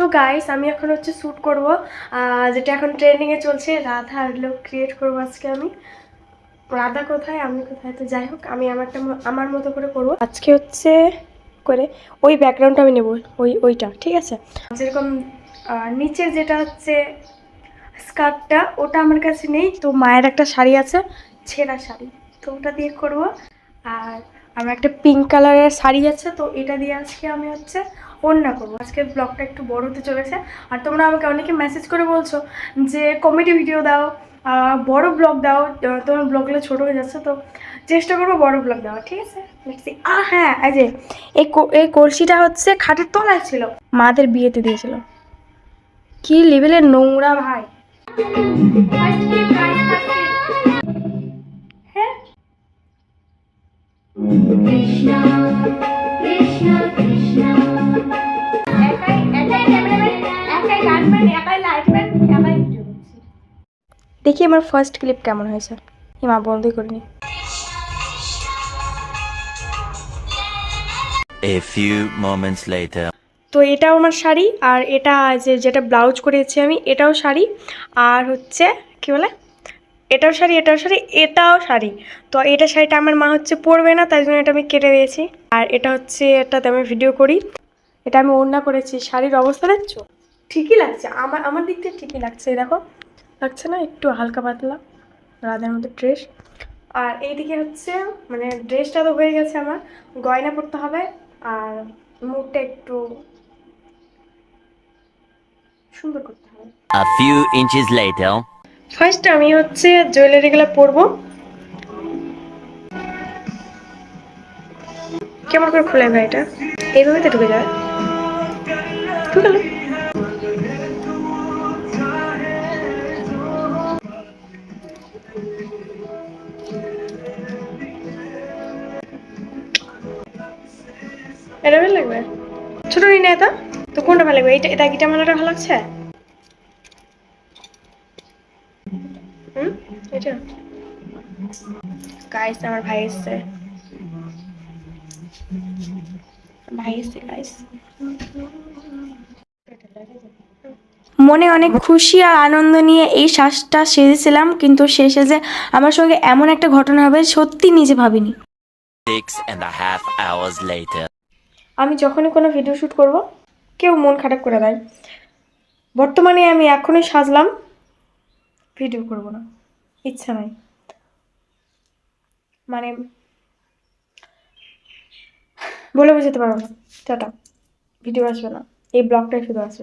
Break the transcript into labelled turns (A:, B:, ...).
A: তো গাইস আমি এখন হচ্ছে শ্যুট করব, যেটা এখন ট্রেন্ডিংয়ে চলছে, রাধা আর লুক ক্রিয়েট করবো আজকে আমি। রাধা কোথায় আমি কোথায়, তো যাই হোক আমি আমার মতো করে করব আজকে হচ্ছে করে। ওই ব্যাকগ্রাউন্ডটা আমি নেব, ওইটা ঠিক আছে। যেরকম নিচের যেটা হচ্ছে স্কার্টটা, ওটা আমার কাছে নেই, তো মায়ের একটা শাড়ি আছে, ছেঁড়া শাড়ি, তো ওটা দিয়ে করব। আর আমার একটা পিঙ্ক কালারের শাড়ি আছে, তো এটা দিয়ে আজকে আমি হচ্ছে ওড়না করবো। আজকের ব্লগটা একটু বড় হতে চলেছে। আর তোমরা আমাকে অনেকে মেসেজ করে বলছো যে কমেডি ভিডিও দাও, বড় ব্লগ দাও, তোমার ব্লগগুলো ছোটো হয়ে যাচ্ছে, তো চেষ্টা করবো বড় ব্লগ দেওয়া, ঠিক আছে। হ্যাঁ, এই যে এই কলসিটা হচ্ছে খাটের তলায় ছিল, মাদের বিয়েতে দিয়েছিল। কি লেভেলের নোংরা ভাই। হ্যাঁ, দেখি আমার ফার্স্ট ক্লিপ কেমন হয়েছে। মা বন্ধই করিনি।
B: A few moments later.
A: তো এটাও আমার শাড়ি, আর এটা যেটা ব্লাউজ করেছি আমি, এটাও শাড়ি। আর হচ্ছে কি বলে, এটাও শাড়ি, এটাও শাড়ি, এটাও শাড়ি। তো এটা শাড়িটা আমার মা হচ্ছে পরবে না, তাই জন্য এটা আমি কেটে দিয়েছি। আর এটা হচ্ছে এটাতে আমি ভিডিও করি, এটা আমি ওড়না করেছি। শাড়ির অবস্থা দেখছো, ঠিকই লাগছে, আমার দিক থেকে ঠিকই লাগছে, দেখো লাগছে না একটু হালকা পাতলা রাধার মতো ড্রেস। আর এইদিকে হচ্ছে মানে ড্রেসটা তো হয়ে গেছে, আমার গয়না পরতে হবে। আর মুখটা একটু সুন্দর করতে হবে।
B: A few inches later.
A: First আমি হচ্ছে জুয়েলারিগুলো পরবো। কেমন করে খুলে ভাই এটা, এইভাবে তো ঢুকে যাবে, ঢুকালো। এটা ভালো লাগবে, ছোট নিই না এটা, তো কোনটা ভালো লাগবে, এটা এটা গিটা মালাটা ভালো লাগছে। এটা গাইস, আমার ভাই এসছে, গাইস। মনে অনেক খুশি আর আনন্দ নিয়ে এই শ্বাসটা সেজেছিলাম, কিন্তু শেষে যে আমার সঙ্গে এমন একটা ঘটনা হবে সত্যি নিজে ভাবিনি।
B: 6.5 hours later.
A: আমি যখনই কোনো ভিডিও শ্যুট করব, কেউ মন খারাপ করে দেয়। বর্তমানে আমি এখনই সাজলাম, ভিডিও করব না, ইচ্ছা নাই, মানে বলে বোঝাতে পারবো না। টাটা, ভিডিও আসবে না, এই ব্লগটাই শুধু আসবে।